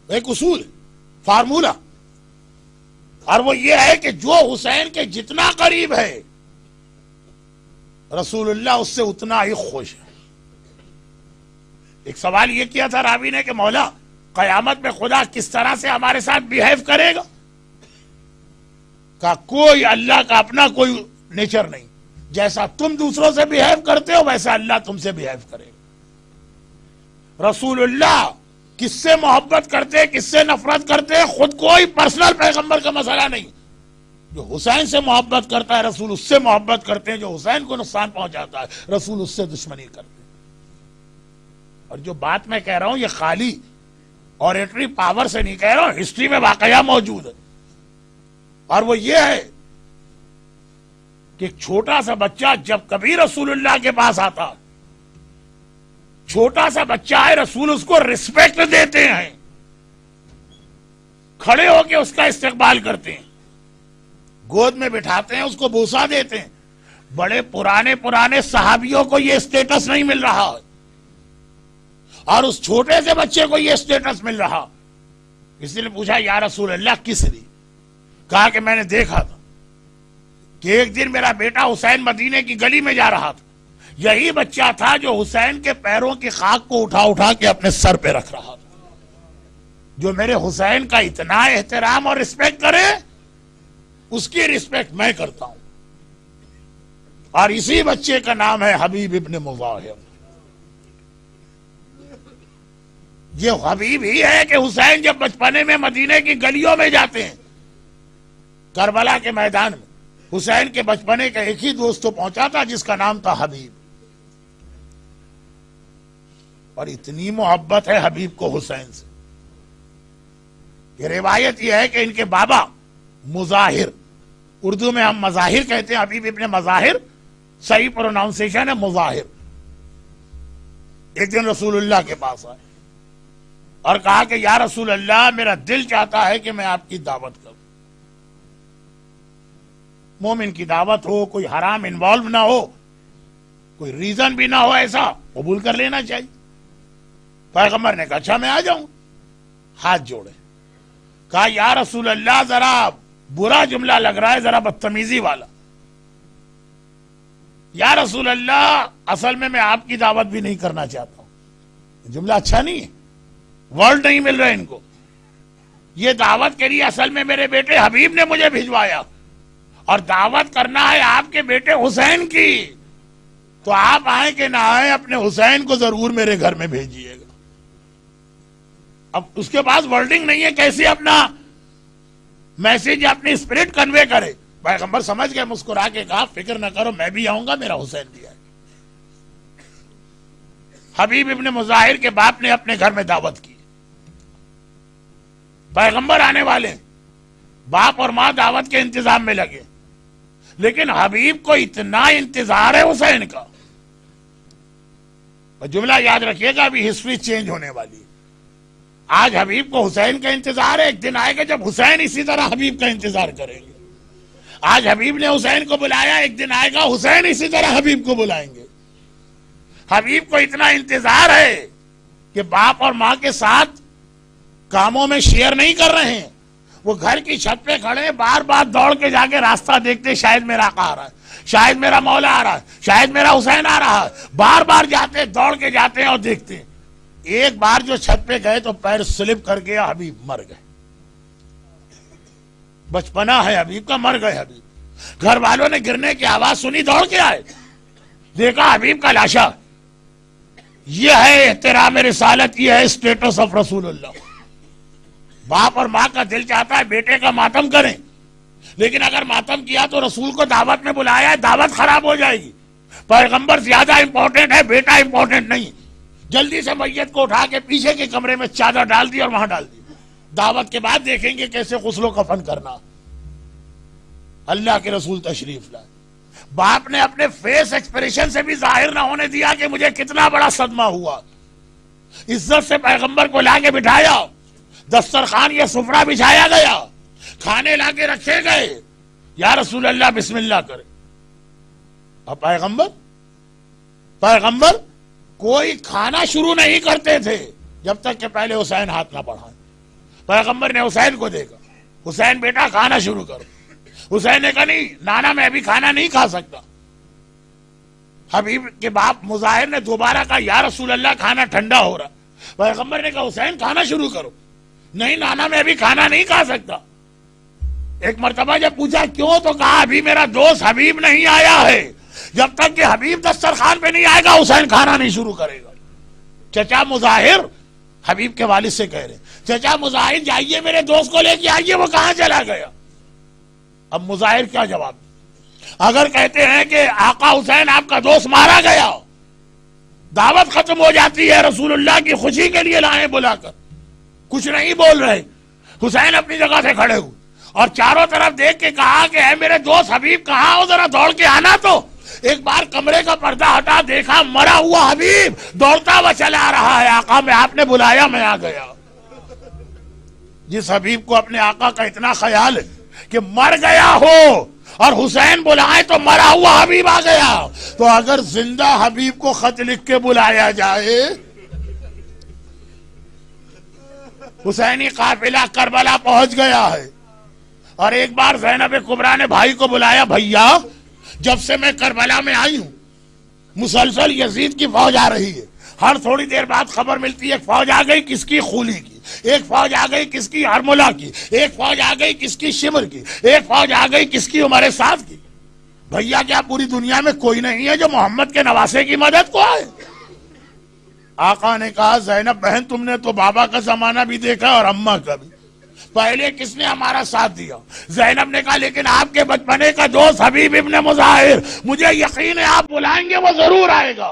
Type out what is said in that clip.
ایک اصول، فارمولہ، اور وہ یہ ہے کہ جو حسین کے جتنا قریب ہے رسول اللہ اس سے اتنا ہی خوش ہے۔ ایک سوال یہ کیا تھا راوی نے کہ مولا قیامت میں خدا کس طرح سے ہمارے ساتھ بیہیو کرے گا؟ کہا کوئی اللہ کا اپنا کوئی نیچر نہیں، جیسا تم دوسروں سے بیہیو کرتے ہو ویسا اللہ تم سے بیہیو کرے گا۔ رسول اللہ کس سے محبت کرتے، کس سے نفرت کرتے، خود کوئی پرسنل پیغمبر کا مسئلہ نہیں۔ جو حسین سے محبت کرتا ہے رسول اس سے محبت کرتے ہیں، جو حسین کو نقصان پہنچاتا ہے رسول اس سے دشمنی کرتے ہیں۔ اور جو بات میں کہہ رہا ہوں یہ خالی اوریٹری پاور سے نہیں کہہ رہا ہوں، ہسٹری میں واقعہ موجود ہے، اور وہ یہ ہے کہ ایک چھوٹا سا بچہ جب کبھی رسول اللہ کے پاس آتا، چھوٹا سا بچہ ہے، رسول اس کو رسپیکٹ دیتے ہیں، کھڑے ہو کے اس کا استقبال کرتے ہیں، گود میں بٹھاتے ہیں، اس کو بوسہ دیتے ہیں۔ بڑے پرانے صحابیوں کو یہ اسٹیٹس نہیں مل رہا، اور اس چھوٹے سے بچے کو یہ اسٹیٹس مل رہا۔ کسی نے پوچھا یا رسول اللہ کس لیے؟ کہا کہ میں نے دیکھا تھا کہ ایک دن میرا بیٹا حسین مدینے کی گلی میں جا رہا تھا، یہی بچہ تھا جو حسین کے پیروں کی خاک کو اٹھا کے اپنے سر پہ رکھ رہا تھا۔ جو میرے حسین کا اتنا احترام اور رسپیکٹ کرے اس کی رسپیکٹ میں کرتا ہوں، اور اسی بچے کا نام ہے حبیب ابن مظاہر۔ یہ حبیب ہی ہے کہ حسین جب بچپنے میں مدینے کی گلیوں میں جاتے ہیں، کربلا کے میدان میں حسین کے بچپنے کا ایک ہی دوست تو پہنچا تھا جس کا نام تھا حبیب، اور اتنی محبت ہے حبیب کو حسین سے۔ یہ روایت یہ ہے کہ ان کے بابا مظاہر، اردو میں ہم مظاہر کہتے ہیں، حبیب ابن مظاہر، صحیح پروناؤنسیشن ہے مظاہر، ایک دن رسول اللہ کے پاس آئے اور کہا کہ یا رسول اللہ میرا دل چاہتا ہے کہ میں آپ کی دعوت کروں۔ مومن کی دعوت ہو، کوئی حرام انوالو نہ ہو، کوئی ریزن بھی نہ ہو، ایسا قبول کر لینا چاہیے۔ پیغمبر نے کہا اچھا میں آ جاؤں، ہاتھ جوڑے، کہا یا رسول اللہ ذرا برا جملہ لگ رہا ہے، ذرا بدتمیزی والا۔ یا رسول اللہ اصل میں آپ کی دعوت بھی نہیں کرنا چاہتا ہوں، جملہ اچھا نہیں ہے، ورڈ نہیں مل رہے ان کو۔ یہ دعوت کے لیے اصل میں میرے بیٹے حبیب نے مجھے بھجوایا، اور دعوت کرنا ہے آپ کے بیٹے حسین کی، تو آپ آئیں کہ نہ آئیں اپنے حسین کو ضرور میرے گھر میں بھیجیے گا۔ اب اس کے پاس ورڈنگ نہیں ہے، کیسے اپنا میسج اپنی اسپرٹ کنوے کرے۔ پیغمبر سمجھ گئے، مسکرا کے کہا فکر نہ کرو میں بھی آؤں گا، میرا حسین بھی آئے گا۔ حبیب ابن مظاہر کے باپ نے اپنے گھر میں دعوت کی، پیغمبر آنے والے، باپ اور ماں دعوت کے انتظام میں لگے، لیکن حبیب کو اتنا انتظار ہے حسین کا۔ اور جملہ یاد رکھیے گا، ابھی ہسٹری چینج ہونے والی ہے۔ آج حبیب کو حسین کا انتظار ہے، ایک دن آئے گا جب حسین اسی طرح حبیب کا انتظار کریں گے۔ آج حبیب نے حسین کو بلایا، ایک دن آئے گا حسین اسی طرح حبیب کو بلائیں گے۔ حبیب کو اتنا انتظار ہے کہ باپ اور ماں کے ساتھ کاموں میں شیئر نہیں کر رہے ہیں، وہ گھر کی چھت پہ کھڑے بار بار دوڑ کے جا کے راستہ دیکھتے، شاید میرا آقا آ رہا ہے، شاید میرا مولا آ رہا ہے، شاید میرا حسین آ رہا ہے، بار بار جاتے، دوڑ کے جاتے ہیں اور دیکھتے ہیں۔ ایک بار جو چھت پہ گئے تو پیر سلپ کر گیا، حبیب مر گئے۔ بچپنا ہے حبیب کا، مر گئے حبیب۔ گھر والوں نے گرنے کی آواز سنی، دوڑ کے آئے، دیکھا حبیب کا لاشا۔ یہ ہے احترام رسالت، یہ ہے اسٹیٹس آف رسول اللہ۔ باپ اور ماں کا دل چاہتا ہے بیٹے کا ماتم کریں، لیکن اگر ماتم کیا تو رسول کو دعوت میں بلایا ہے، دعوت خراب ہو جائے گی۔ پیغمبر زیادہ امپورٹنٹ ہے، بیٹا امپورٹنٹ نہیں۔ جلدی سے میت کو اٹھا کے پیچھے کے کمرے میں چادر ڈال دی اور وہاں ڈال دی، دعوت کے بعد دیکھیں گے کیسے غسل و کفن کرنا۔ اللہ کے رسول تشریف لائے، باپ نے اپنے فیس ایکسپریشن سے بھی ظاہر نہ ہونے دیا کہ مجھے کتنا بڑا صدمہ ہوا۔ عزت سے پیغمبر کو لا کے بٹھایا، دسترخوان یا سفرہ بچھایا گیا، کھانے لا کے رکھے گئے، یا رسول اللہ بسم اللہ کرے۔ اب پیغمبر کوئی کھانا شروع نہیں کرتے تھے جب تک کہ پہلے حسین ہاتھ نہ بڑھائیں۔ پیغمبر نے حسین کو دیکھا، حسین بیٹا کھانا شروع کرو۔ حسین نے کہا نہیں نانا میں ابھی کھانا نہیں کھا سکتا۔ حبیب کے باپ مظاہر نے دوبارہ کہا یا رسول اللہ کھانا ٹھنڈا ہو رہا۔ پیغمبر نے کہا حسین کھانا شروع کرو۔ نہیں نانا میں ابھی کھانا نہیں کھا سکتا۔ ایک مرتبہ جب پوچھا کیوں تو کہا ابھی میرا دوست حبیب نہیں آیا ہے، جب تک کہ حبیب دسترخوان پہ نہیں آئے گا حسین کھانا نہیں شروع کرے گا۔ چچا مظاہر حبیب کے والد سے کہہ رہے چچا مظاہر جائیے میرے دوست کو لے کے آئیے، وہ کہاں چلا گیا؟ اب مظاہر کیا جواب؟ اگر کہتے ہیں کہ آقا حسین آپ کا دوست مارا گیا، دعوت ختم ہو جاتی ہے، رسول اللہ کی خوشی کے لیے لائیں بلا کر، کچھ نہیں بول رہے۔ حسین اپنی جگہ سے کھڑے ہوئے اور چاروں طرف دیکھ کے کہا کہ اے میرے دوست حبیب کہاں ہو، ذرا دوڑ کے آنا۔ تو ایک بار کمرے کا پردہ ہٹا، دیکھا مرا ہوا حبیب دوڑتا ہوا چلا رہا ہے۔ آقا میں آپ نے بلایا میں آ گیا۔ جس حبیب کو اپنے آقا کا اتنا خیال ہے کہ مر گیا ہو اور حسین بلائے تو مرا ہوا حبیب آ گیا، تو اگر زندہ حبیب کو خط لکھ کے بلایا جائے۔ حسینی قافلہ کربلا پہنچ گیا ہے، اور ایک بار زینب کبریٰ نے بھائی کو بلایا، بھیا جب سے میں کربلا میں آئی ہوں مسلسل یزید کی فوج آ رہی ہے، ہر تھوڑی دیر بعد خبر ملتی ہے ایک فوج آ گئی کس کی، خولی کی، ایک فوج آ گئی کس کی، ہرملہ کی، ایک فوج آ گئی کس کی، شمر کی، ایک فوج آ گئی کس کی، عمر سعد کی۔ بھیا کیا پوری دنیا میں کوئی نہیں ہے جو محمد کے نواسے کی مدد کو آئے؟ آقا نے کہا زینب بہن تم نے تو بابا کا زمانہ بھی دیکھا اور اماں کا بھی، پہلے کس نے ہمارا ساتھ دیا؟ زینب نے کہا لیکن آپ کے بچپنے کا دوست حبیب ابن مظاہر، مجھے یقین ہے آپ بلائیں گے وہ ضرور آئے گا۔